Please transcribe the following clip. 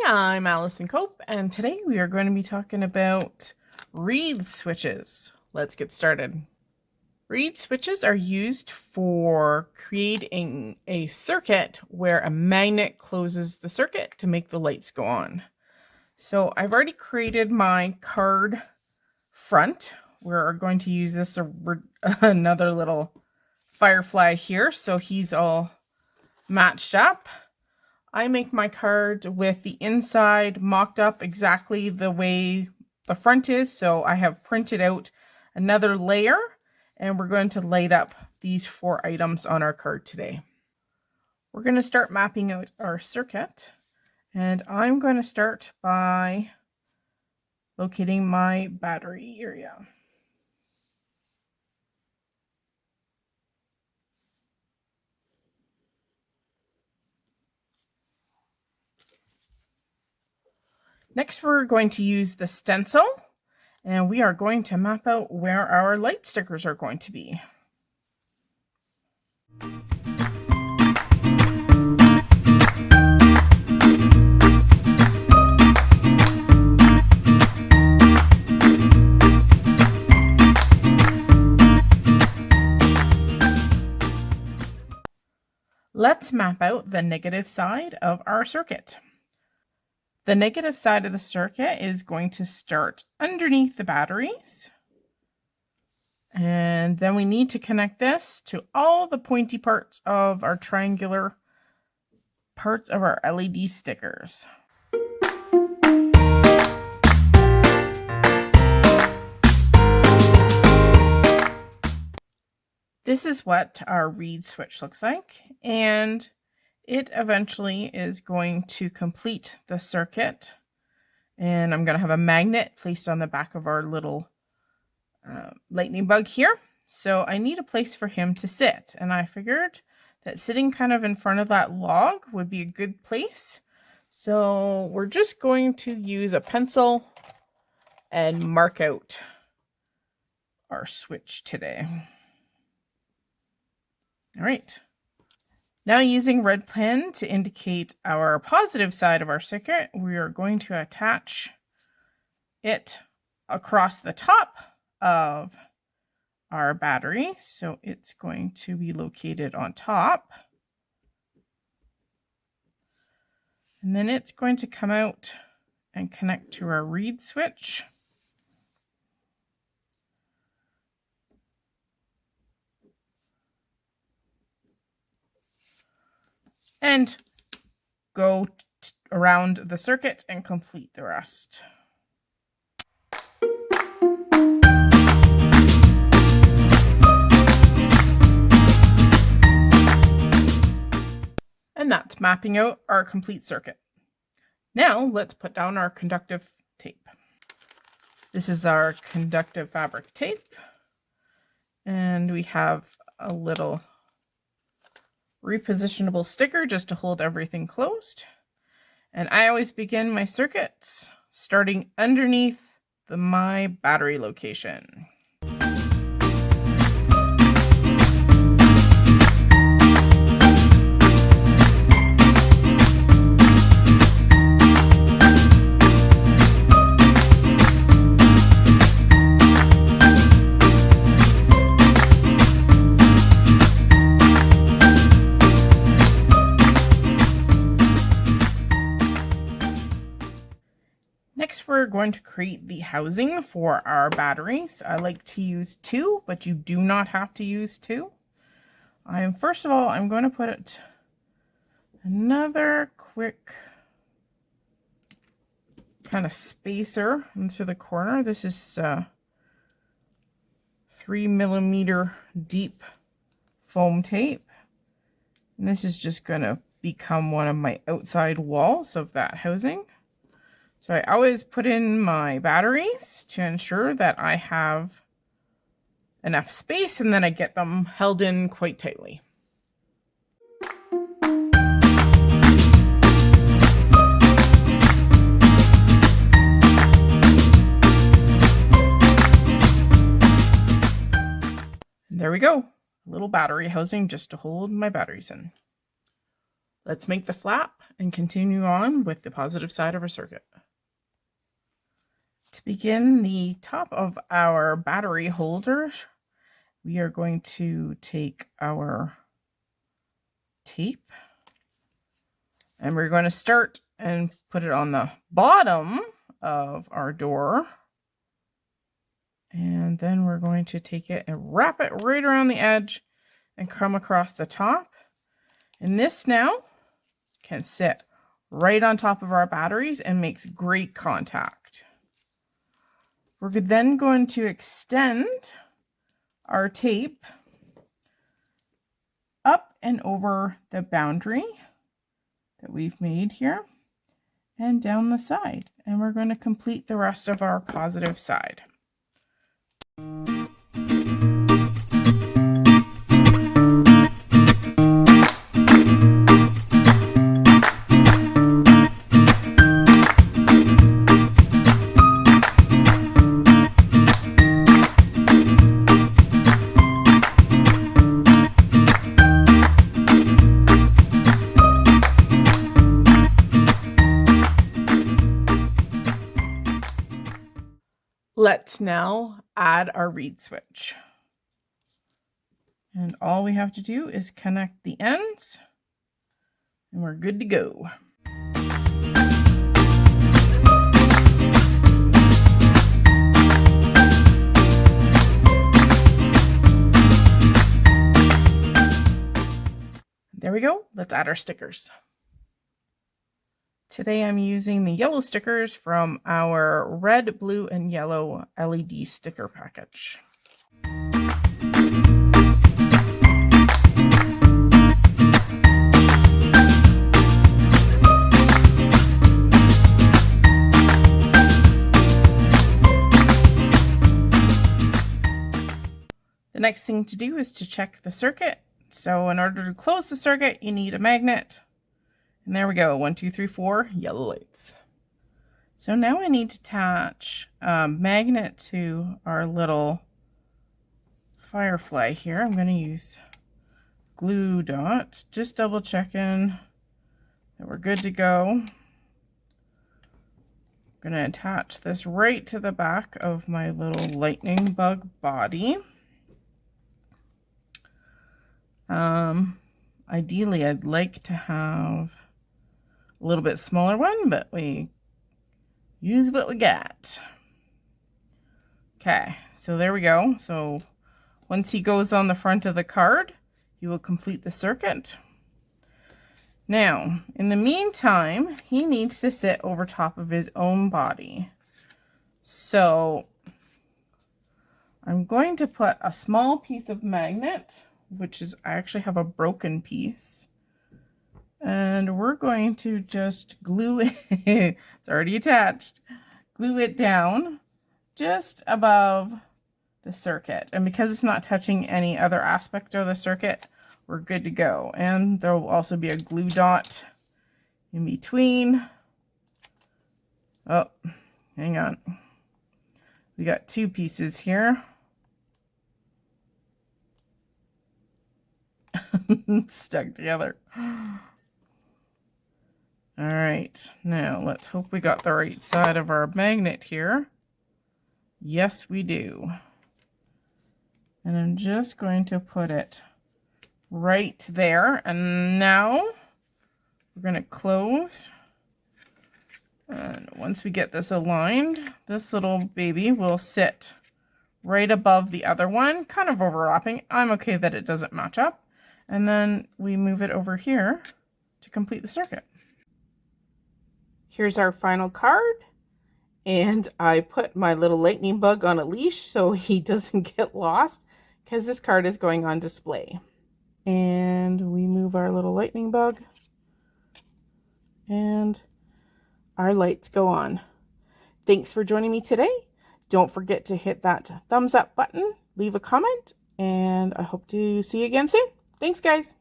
I'm Allison Cope, and today we are going to be talking about reed switches. Let's get started. Reed switches are used for creating a circuit where a magnet closes the circuit to make the lights go on. So I've already created my card front. We're going to use this another little Firefly here, so he's all matched up. I make my card with the inside mocked up exactly the way the front is. So I have printed out another layer and we're going to light up these 4 items on our card today. We're going to start mapping out our circuit, and I'm going to start by locating my battery area. Next, we're going to use the stencil, and we are going to map out where our light stickers are going to be. Let's map out the negative side of our circuit. The negative side of the circuit is going to start underneath the batteries. And then we need to connect this to all the pointy parts of our triangular parts of our LED stickers. This is what our reed switch looks like, and it eventually is going to complete the circuit, and I'm going to have a magnet placed on the back of our little lightning bug here. So I need a place for him to sit, and I figured that sitting kind of in front of that log would be a good place. So we're just going to use a pencil and mark out our switch today. All right. Now, using red pen to indicate our positive side of our circuit, we are going to attach it across the top of our battery. So it's going to be located on top. And then it's going to come out and connect to our reed switch. And go around the circuit and complete the rest. And that's mapping out our complete circuit. Now let's put down our conductive tape. This is our conductive fabric tape, and we have a little repositionable sticker just to hold everything closed. And I always begin my circuits starting underneath my battery location. Next, we're going to create the housing for our batteries. I like to use 2, but you do not have to use 2. First of all, I'm going to put another quick kind of spacer into the corner. This is 3mm deep foam tape. And this is just going to become one of my outside walls of that housing. So I always put in my batteries to ensure that I have enough space, and then I get them held in quite tightly. And there we go. A little battery housing just to hold my batteries in. Let's make the flap and continue on with the positive side of our circuit. To begin the top of our battery holder, we are going to take our tape and we're going to start and put it on the bottom of our door. And then we're going to take it and wrap it right around the edge and come across the top. And this now can sit right on top of our batteries and makes great contact. We're then going to extend our tape up and over the boundary that we've made here and down the side. And we're going to complete the rest of our positive side. Let's now add our reed switch. And all we have to do is connect the ends and we're good to go. There we go. Let's add our stickers. Today I'm using the yellow stickers from our red, blue, and yellow LED sticker package. The next thing to do is to check the circuit. So in order to close the circuit, you need a magnet. And there we go, 1, 2, 3, 4 yellow lights. So now I need to attach a magnet to our little Firefly here. I'm going to use glue dot, just double checking that we're good to go. I'm going to attach this right to the back of my little lightning bug body. Ideally, I'd like to have a little bit smaller one, but we use what we got. Okay, so there we go. So once he goes on the front of the card, you will complete the circuit. Now, in the meantime, he needs to sit over top of his own body. So I'm going to put a small piece of magnet, which is, I actually have a broken piece. And we're going to just glue it, it's already attached, glue it down just above the circuit. And because it's not touching any other aspect of the circuit, we're good to go. And there will also be a glue dot in between. Oh, hang on. We got 2 pieces here. Stuck together. All right, now let's hope we got the right side of our magnet here. Yes, we do. And I'm just going to put it right there. And now we're going to close. And once we get this aligned, this little baby will sit right above the other one, kind of overlapping. I'm okay that it doesn't match up. And then we move it over here to complete the circuit. Here's our final card, and I put my little lightning bug on a leash so he doesn't get lost because this card is going on display. And we move our little lightning bug and our lights go on. Thanks for joining me today. Don't forget to hit that thumbs up button, leave a comment, and I hope to see you again soon. Thanks, guys.